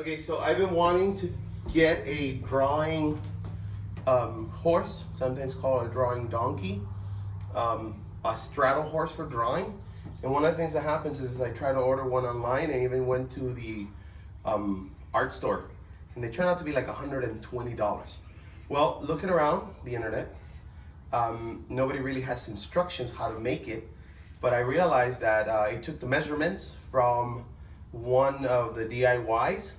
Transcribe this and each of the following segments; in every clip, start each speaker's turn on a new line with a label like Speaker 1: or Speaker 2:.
Speaker 1: Okay, so I've been wanting to get a drawing horse, sometimes called a drawing donkey, a straddle horse for drawing. And one of the things that happens is I try to order one online and even went to the art store and they turn out to be like $120. Well, looking around the internet, nobody really has instructions how to make it, but I realized that I took the measurements from one of the DIYs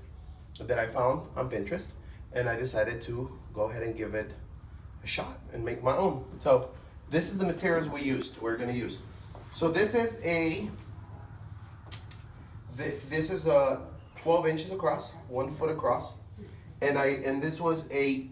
Speaker 1: that I found on Pinterest, and I decided to go ahead and give it a shot and make my own. So this is the materials we're gonna use. So this is a 12 inches across, 1 foot across, and this was a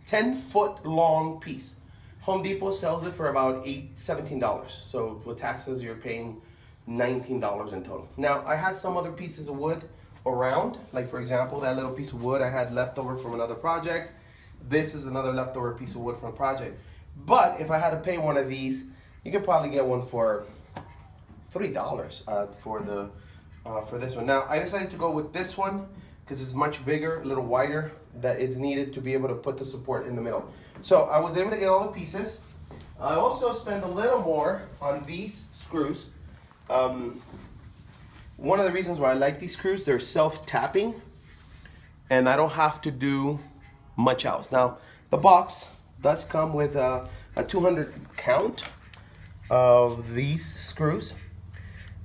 Speaker 1: 10-foot long piece. Home Depot sells it for about $17. So with taxes, you're paying $19 in total. Now, I had some other pieces of wood around, like for example, that little piece of wood I had left over from another project. This is another leftover piece of wood from a project. But if I had to pay one of these, you could probably get one for $3 for this one. Now, I decided to go with this one because it's much bigger, a little wider, that is needed to be able to put the support in the middle. So I was able to get all the pieces. I also spent a little more on these screws. One of the reasons why I like these screws, they're self-tapping and I don't have to do much else. Now, the box does come with a 200 count of these screws,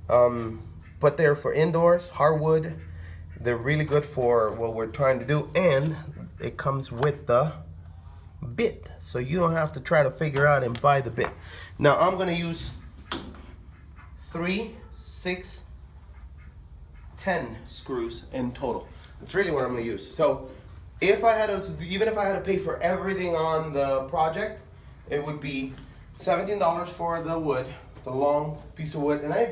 Speaker 1: but they're for indoors, hardwood. They're really good for what we're trying to do, and it comes with the bit, so you don't have to try to figure out and buy the bit. Now I'm gonna use 3, 6, 10 screws in total. That's really what I'm gonna use. So if I had to, even if I had to pay for everything on the project, it would be $17 for the wood, the long piece of wood, and I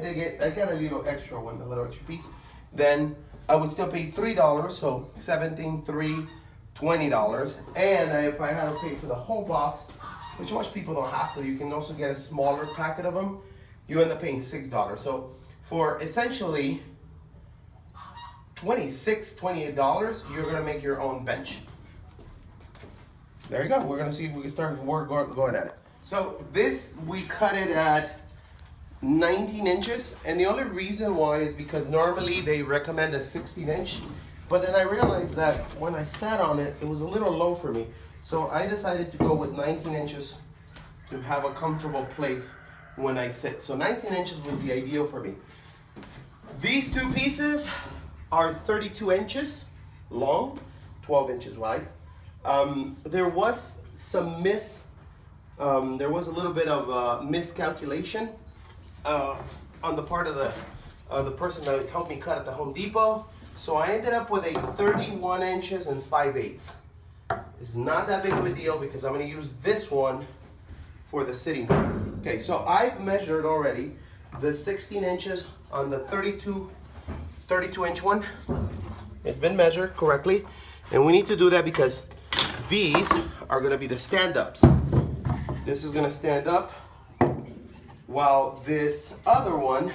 Speaker 1: got a little extra one, a little extra piece. Then I would still pay $3, so 17, 3, $20. And if I had to pay for the whole box, which most people don't have to, you can also get a smaller packet of them, you end up paying $6. So for essentially $26, $28, you're gonna make your own bench. There you go. We're gonna see if we can start going at it. So this, we cut it at 19 inches, and the only reason why is because normally they recommend a 16-inch, but then I realized that when I sat on it, it was a little low for me. So I decided to go with 19 inches to have a comfortable place when I sit. So 19 inches was the ideal for me. These two pieces are 32 inches long, 12 inches wide. There was some there was a little bit of miscalculation on the part of the person that helped me cut at the Home Depot. So I ended up with a 31 inches and 5/8. It's not that big of a deal because I'm gonna use this one for the sitting room. Okay, so I've measured already the 16 inches on the 32 inch one. It's been measured correctly. And we need to do that because these are gonna be the stand-ups. This is gonna stand up while this other one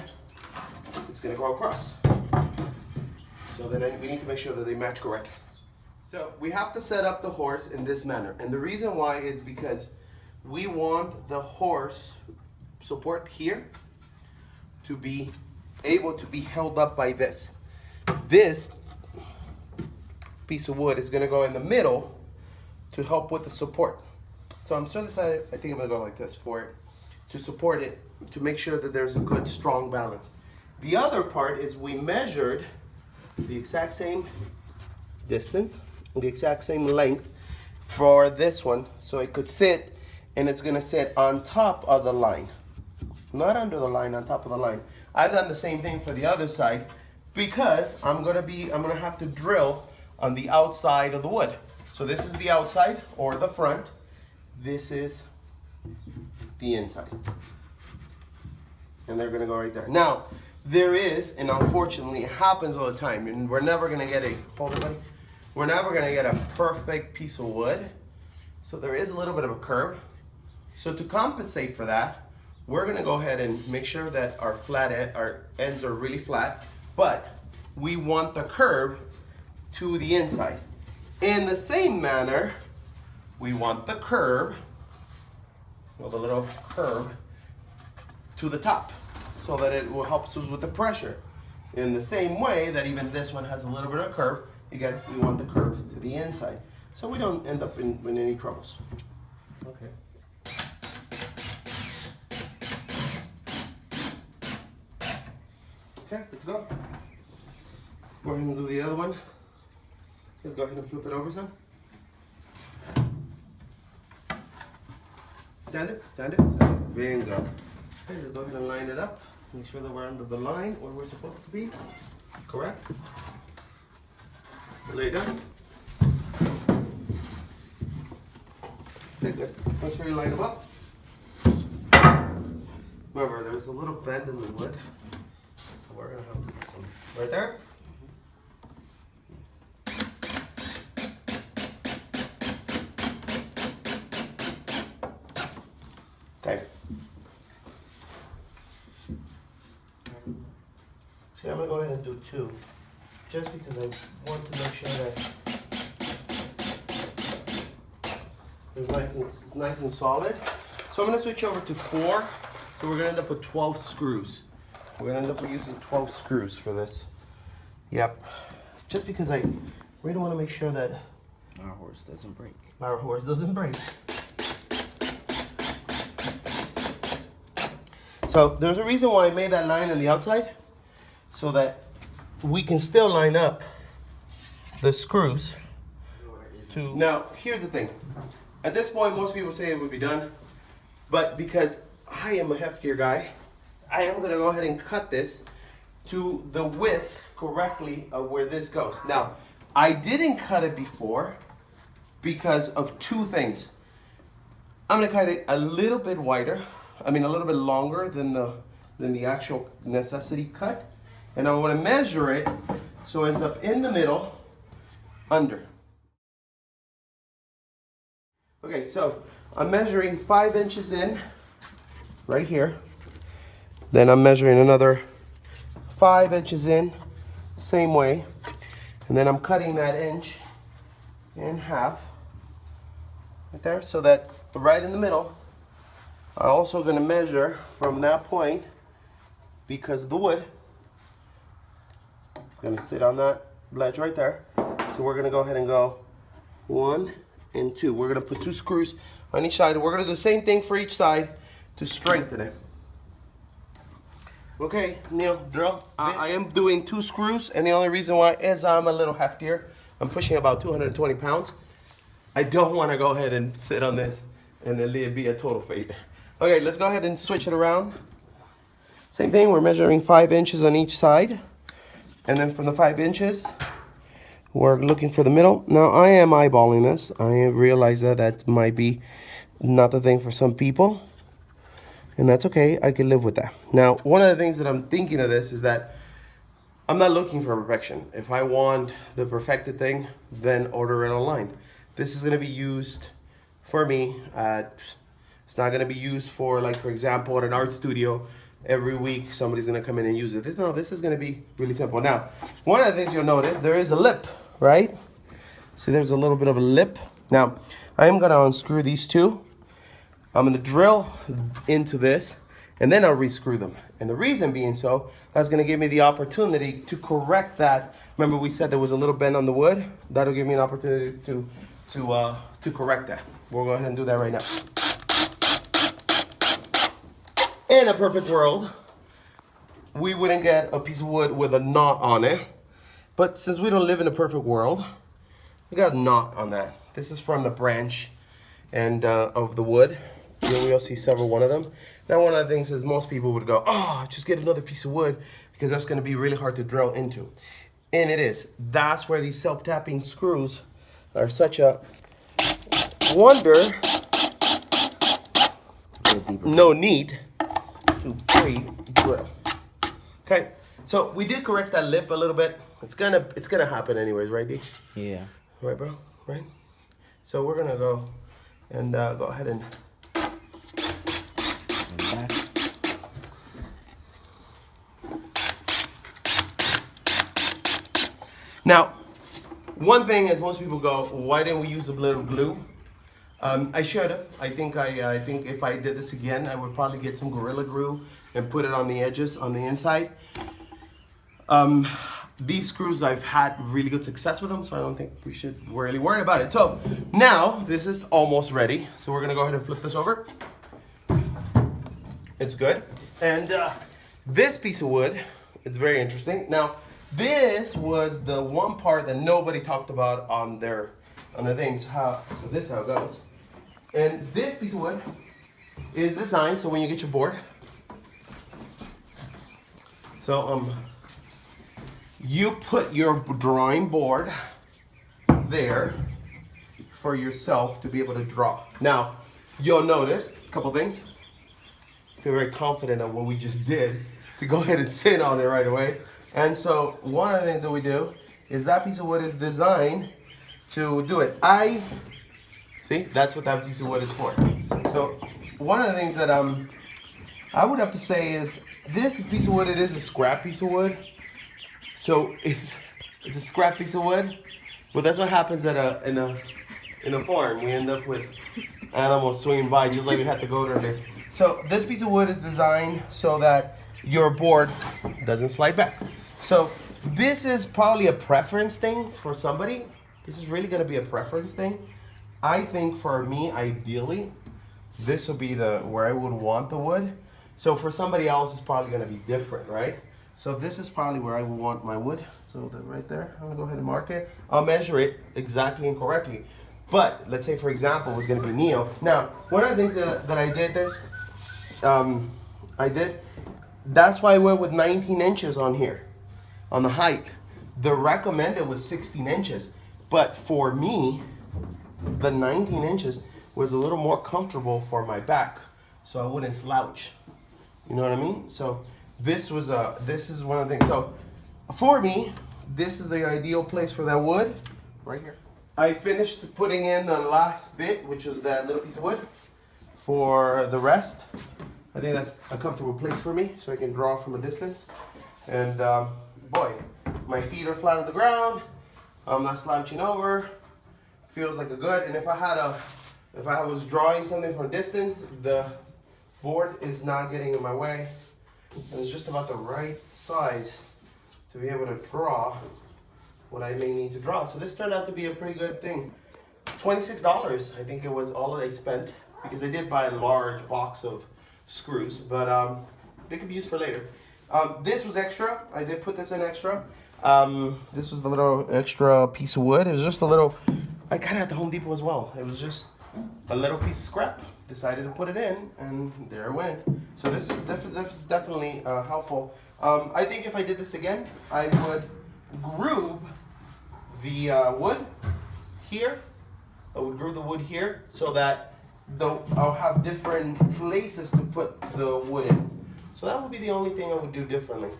Speaker 1: is gonna go across. So then we need to make sure that they match correctly. So we have to set up the horse in this manner. And the reason why is because we want the horse support here to be able to be held up by this. This piece of wood is gonna go in the middle to help with the support. So I'm still decided, I think I'm gonna go like this for it, to support it, to make sure that there's a good, strong balance. The other part is we measured the exact same distance, the exact same length for this one, so it could sit, and it's gonna sit on top of the line. Not under the line, on top of the line. I've done the same thing for the other side because I'm gonna have to drill on the outside of the wood. So this is the outside or the front. This is the inside. And they're gonna go right there. Now, there is, and unfortunately it happens all the time, and we're never gonna get hold it, buddy. We're never gonna get a perfect piece of wood. So there is a little bit of a curve. So to compensate for that, we're gonna go ahead and make sure that our ends are really flat, but we want the curve to the inside. In the same manner, we want the curve, or the little curve, to the top, so that it will help us with the pressure. In the same way that even this one has a little bit of curve, again, we want the curve to the inside, so we don't end up in any troubles. Okay. Okay, good to go. Go ahead and do the other one. Let's go ahead and flip it over some. Stand it, stand it, stand it. Bingo. Okay, let's go ahead and line it up. Make sure that we're under the line where we're supposed to be. Correct. Lay it down. Okay, good. Make sure you line them up. Remember, there's a little bend in the wood, so we're gonna have to do some right there. Okay. See, I'm gonna go ahead and do two, just because I want to make sure that it's nice and solid. So I'm gonna switch over to 4. So we're gonna end up with 12 screws. We're gonna end up using 12 screws for this. Yep. Just because I really want to make sure that
Speaker 2: our horse doesn't break.
Speaker 1: Our horse doesn't break. So there's a reason why I made that line on the outside, so that we can still line up the screws to... Now, here's the thing. At this point, most people say it would be done, but because I am a heftier guy, I am gonna go ahead and cut this to the width correctly of where this goes. Now, I didn't cut it before because of 2 things. I'm gonna cut it a little bit wider, a little bit longer than the actual necessity cut. And I wanna measure it so it ends up in the middle, under. Okay, so I'm measuring 5 inches in, right here. Then I'm measuring another 5 inches in, same way. And then I'm cutting that inch in half, right there, so that right in the middle. I'm also gonna measure from that point, because the wood is gonna sit on that ledge right there. So we're gonna go ahead and go 1 and 2. We're gonna put 2 screws on each side. We're gonna do the same thing for each side to strengthen it. Okay, Neil, drill. I am doing 2 screws, and the only reason why is I'm a little heftier. I'm pushing about 220 pounds. I don't want to go ahead and sit on this and then it be a total failure. Okay, let's go ahead and switch it around. Same thing, we're measuring 5 inches on each side. And then from the 5 inches, we're looking for the middle. Now, I am eyeballing this. I realize that might be not the thing for some people. And that's okay, I can live with that. Now, one of the things that I'm thinking of this is that I'm not looking for perfection. If I want the perfected thing, then order it online. This is gonna be used for me. It's not gonna be used for, like, for example, at an art studio. Every week, somebody's gonna come in and use it. This is gonna be really simple. Now, one of the things you'll notice, there is a lip, right? See, there's a little bit of a lip. Now, I am gonna unscrew these 2. I'm gonna drill into this, and then I'll rescrew them. And the reason being so, that's gonna give me the opportunity to correct that. Remember we said there was a little bend on the wood? That'll give me an opportunity to correct that. We'll go ahead and do that right now. In a perfect world, we wouldn't get a piece of wood with a knot on it. But since we don't live in a perfect world, we got a knot on that. This is from the branch and of the wood. Here we'll see one of them. Now, one of the things is most people would go, oh, just get another piece of wood because that's gonna be really hard to drill into. And it is. That's where these self-tapping screws are such a wonder. No need to pre-drill. Okay, so we did correct that lip a little bit. It's gonna happen anyways, right, D?
Speaker 2: Yeah.
Speaker 1: Right, bro? Right? So we're gonna go and go ahead and now, one thing is most people go, why didn't we use a little glue? I should have. I think if I did this again, I would probably get some Gorilla Glue and put it on the edges, on the inside. These screws, I've had really good success with them, so I don't think we should really worry about it. So now this is almost ready. So we're gonna go ahead and flip this over. It's good. And this piece of wood, it's very interesting. Now, this was the one part that nobody talked about on the things. So this is how it goes. And this piece of wood is designed so when you get your board, so you put your drawing board there for yourself to be able to draw. Now, you'll notice a couple things. I feel very confident of what we just did to go ahead and sit on it right away. And so one of the things that we do is that piece of wood is designed to do it. See, that's what that piece of wood is for. So one of the things that I would have to say is this piece of wood, it is a scrap piece of wood. So it's a scrap piece of wood. But that's what happens in a farm. We end up with animals swinging by just like we had to go there. So this piece of wood is designed so that your board doesn't slide back. So this is probably a preference thing for somebody. This is really gonna be a preference thing. I think for me, ideally, this would be where I would want the wood. So for somebody else, it's probably gonna be different, right? So this is probably where I would want my wood. So right there, I'm gonna go ahead and mark it. I'll measure it exactly and correctly. But let's say, for example, it was gonna be Neo. Now, one of the things that I did that's why I went with 19 inches on here, on the height. The recommended was 16 inches. But for me, the 19 inches was a little more comfortable for my back, so I wouldn't slouch. You know what I mean? So this is one of the things. So for me, this is the ideal place for that wood, right here. I finished putting in the last bit, which was that little piece of wood. For the rest, I think that's a comfortable place for me, so I can draw from a distance. And boy, my feet are flat on the ground. I'm not slouching over. Feels like a good. And if I was drawing something from a distance, the board is not getting in my way. And it's just about the right size to be able to draw what I may need to draw. So this turned out to be a pretty good thing. $26, I think it was all I spent, because I did buy a large box of screws, but they could be used for later. This was extra. I did put this in extra. This was the little extra piece of wood. It was just a little, I got it at the Home Depot as well. It was just a little piece of scrap. Decided to put it in, and there it went. So this is definitely helpful. I think if I did this again, I would groove the wood here. I would groove the wood here so that I'll have different places to put the wood in. So that would be the only thing I would do differently.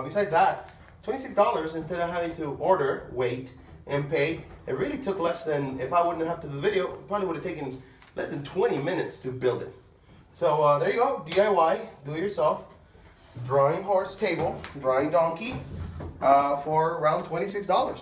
Speaker 1: Besides that, $26 instead of having to order, wait, and pay. It really took less than, if I wouldn't have to do the video, it probably would have taken less than 20 minutes to build it. So there you go, DIY, do it yourself. Drawing horse table, drawing donkey for around $26.